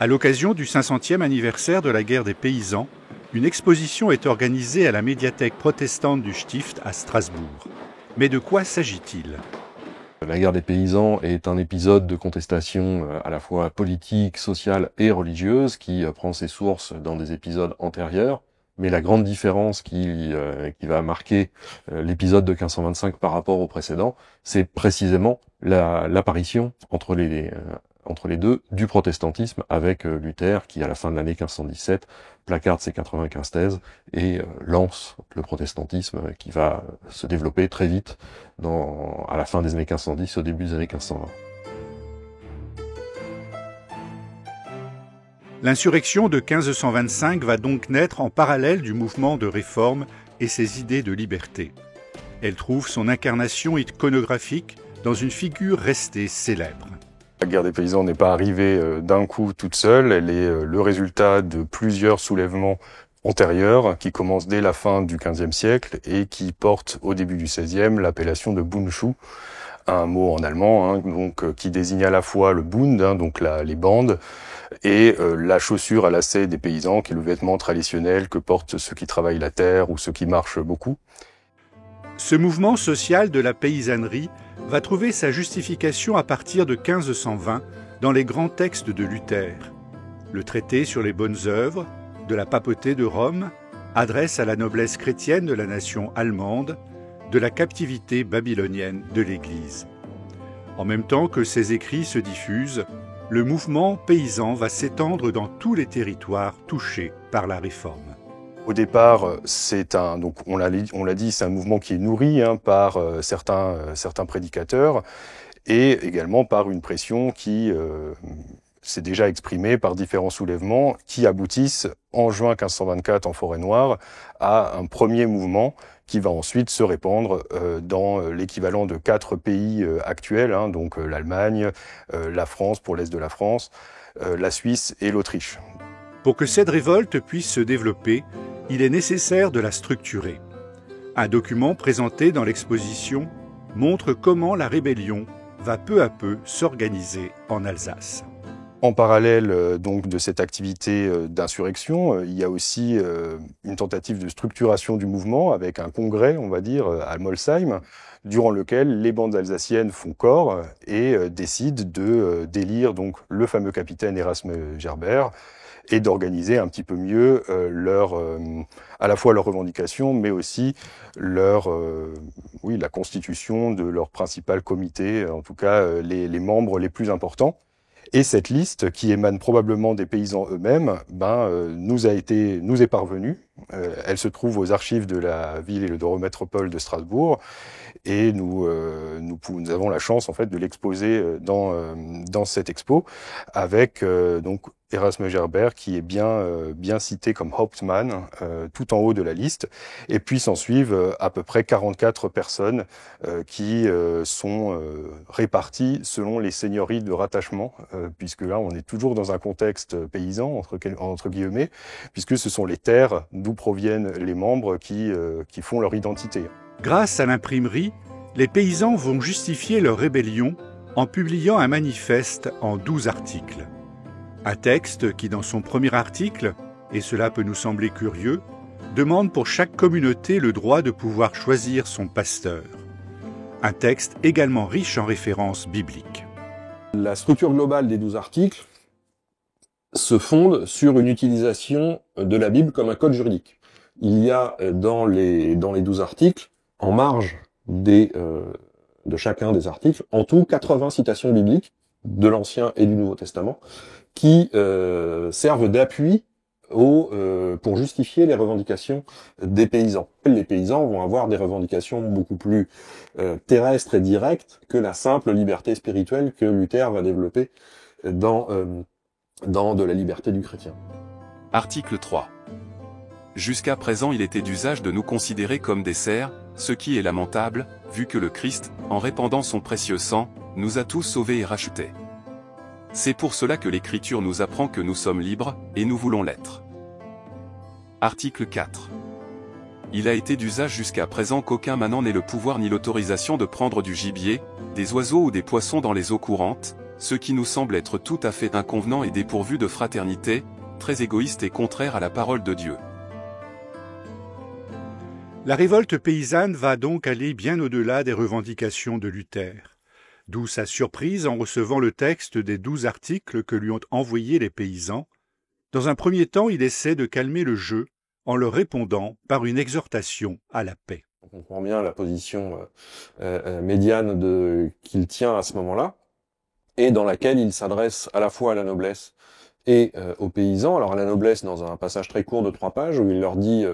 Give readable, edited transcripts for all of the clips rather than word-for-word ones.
À l'occasion du 500e anniversaire de la guerre des paysans, une exposition est organisée à la médiathèque protestante du Stift à Strasbourg. Mais de quoi s'agit-il ? La guerre des paysans est un épisode de contestation à la fois politique, sociale et religieuse qui prend ses sources dans des épisodes antérieurs. Mais la grande différence qui va marquer l'épisode de 1525 par rapport au précédent, c'est précisément l'apparition entre les deux du protestantisme avec Luther qui, à la fin de l'année 1517, placarde ses 95 thèses et lance le protestantisme qui va se développer très vite à la fin des années 1510, au début des années 1520. L'insurrection de 1525 va donc naître en parallèle du mouvement de réforme et ses idées de liberté. Elle trouve son incarnation iconographique dans une figure restée célèbre. La guerre des paysans n'est pas arrivée d'un coup toute seule, elle est le résultat de plusieurs soulèvements antérieurs qui commencent dès la fin du XVe siècle et qui portent au début du XVIe l'appellation de Bundschuh, un mot en allemand donc qui désigne à la fois le Bund, donc les bandes, et la chaussure à lacets des paysans, qui est le vêtement traditionnel que portent ceux qui travaillent la terre ou ceux qui marchent beaucoup. Ce mouvement social de la paysannerie va trouver sa justification à partir de 1520 dans les grands textes de Luther. Le traité sur les bonnes œuvres de la papauté de Rome adresse à la noblesse chrétienne de la nation allemande de la captivité babylonienne de l'Église. En même temps que ces écrits se diffusent, le mouvement paysan va s'étendre dans tous les territoires touchés par la réforme. Au départ, donc on l'a dit, c'est un mouvement qui est nourri par certains prédicateurs et également par une pression qui s'est déjà exprimée par différents soulèvements qui aboutissent en juin 1524 en Forêt-Noire à un premier mouvement qui va ensuite se répandre dans l'équivalent de 4 pays actuels, donc l'Allemagne, la France pour l'Est de la France, la Suisse et l'Autriche. Pour que cette révolte puisse se développer, il est nécessaire de la structurer. Un document présenté dans l'exposition montre comment la rébellion va peu à peu s'organiser en Alsace. En parallèle donc de cette activité d'insurrection, il y a aussi une tentative de structuration du mouvement avec un congrès, on va dire, à Molsheim, durant lequel les bandes alsaciennes font corps et décident d'élire donc le fameux capitaine Erasme Gerber et d'organiser un petit peu mieux à la fois leurs revendications, mais aussi la constitution de leur principal comité, en tout cas les membres les plus importants. Et cette liste, qui émane probablement des paysans eux-mêmes, nous est parvenue. Elle se trouve aux archives de la ville et l'Eurométropole de Strasbourg, et nous avons la chance en fait de l'exposer dans cette expo avec donc Erasme Gerber qui est bien cité comme Hauptmann tout en haut de la liste, et puis s'en suivent à peu près 44 personnes qui sont réparties selon les seigneuries de rattachement, puisque là on est toujours dans un contexte paysan entre guillemets, puisque ce sont les terres d'où proviennent les membres qui font leur identité. Grâce à l'imprimerie, les paysans vont justifier leur rébellion en publiant un manifeste en 12 articles. Un texte qui, dans son premier article, et cela peut nous sembler curieux, demande pour chaque communauté le droit de pouvoir choisir son pasteur. Un texte également riche en références bibliques. La structure globale des 12 articles se fonde sur une utilisation de la Bible comme un code juridique. Il y a dans les 12 articles, en marge de chacun des articles, en tout 80 citations bibliques de l'Ancien et du Nouveau Testament qui servent d'appui pour justifier les revendications des paysans. Les paysans vont avoir des revendications beaucoup plus terrestres et directes que la simple liberté spirituelle que Luther va développer dans de la liberté du chrétien. Article 3. Jusqu'à présent il était d'usage de nous considérer comme des serfs, ce qui est lamentable, vu que le Christ, en répandant son précieux sang, nous a tous sauvés et rachetés. C'est pour cela que l'Écriture nous apprend que nous sommes libres, et nous voulons l'être. Article 4. Il a été d'usage jusqu'à présent qu'aucun manant n'ait le pouvoir ni l'autorisation de prendre du gibier, des oiseaux ou des poissons dans les eaux courantes, ce qui nous semble être tout à fait inconvenant et dépourvu de fraternité, très égoïste et contraire à la parole de Dieu. La révolte paysanne va donc aller bien au-delà des revendications de Luther. D'où sa surprise en recevant le texte des 12 articles que lui ont envoyés les paysans. Dans un premier temps, il essaie de calmer le jeu en leur répondant par une exhortation à la paix. On comprend bien la position médiane qu'il tient à ce moment-là, et dans laquelle il s'adresse à la fois à la noblesse et aux paysans. Alors à la noblesse, dans un passage très court de 3 pages, où il leur dit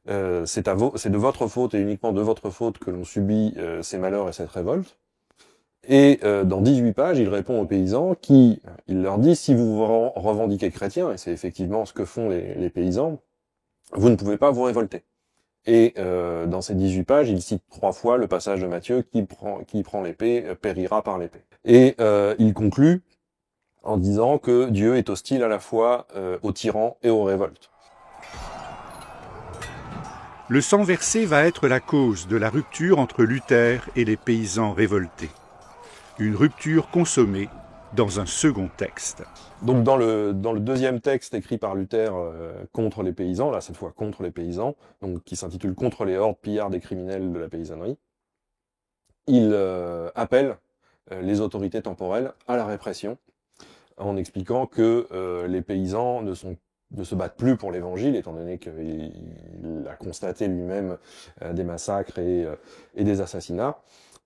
c'est de votre faute et uniquement de votre faute que l'on subit ces malheurs et cette révolte. Et dans 18 pages, il répond aux paysans il leur dit, si vous vous revendiquez chrétien, et c'est effectivement ce que font les paysans, vous ne pouvez pas vous révolter. Et dans ces 18 pages, il cite 3 fois le passage de Matthieu, qui prend l'épée périra par l'épée. Et il conclut en disant que Dieu est hostile à la fois aux tyrans et aux révoltes. Le sang versé va être la cause de la rupture entre Luther et les paysans révoltés. Une rupture consommée dans un second texte. Donc dans le deuxième texte écrit par Luther contre les paysans, là cette fois contre les paysans, donc qui s'intitule Contre les hordes pillards et criminels de la paysannerie, il appelle les autorités temporelles à la répression, en expliquant que les paysans ne se battent plus pour l'évangile, étant donné qu'il a constaté lui-même des massacres et des assassinats,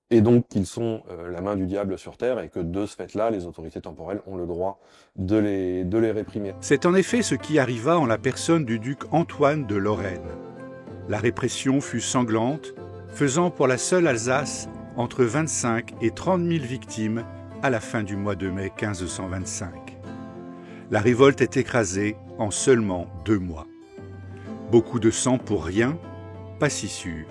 et donc qu'ils sont la main du diable sur terre, et que de ce fait-là, les autorités temporelles ont le droit de les réprimer. C'est en effet ce qui arriva en la personne du duc Antoine de Lorraine. La répression fut sanglante, faisant pour la seule Alsace entre 25 et 30 000 victimes à la fin du mois de mai 1525. La révolte est écrasée en seulement 2 mois. Beaucoup de sang pour rien, pas si sûr.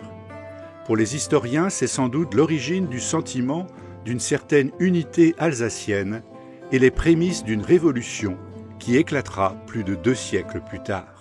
Pour les historiens, c'est sans doute l'origine du sentiment d'une certaine unité alsacienne et les prémices d'une révolution qui éclatera plus de 2 siècles plus tard.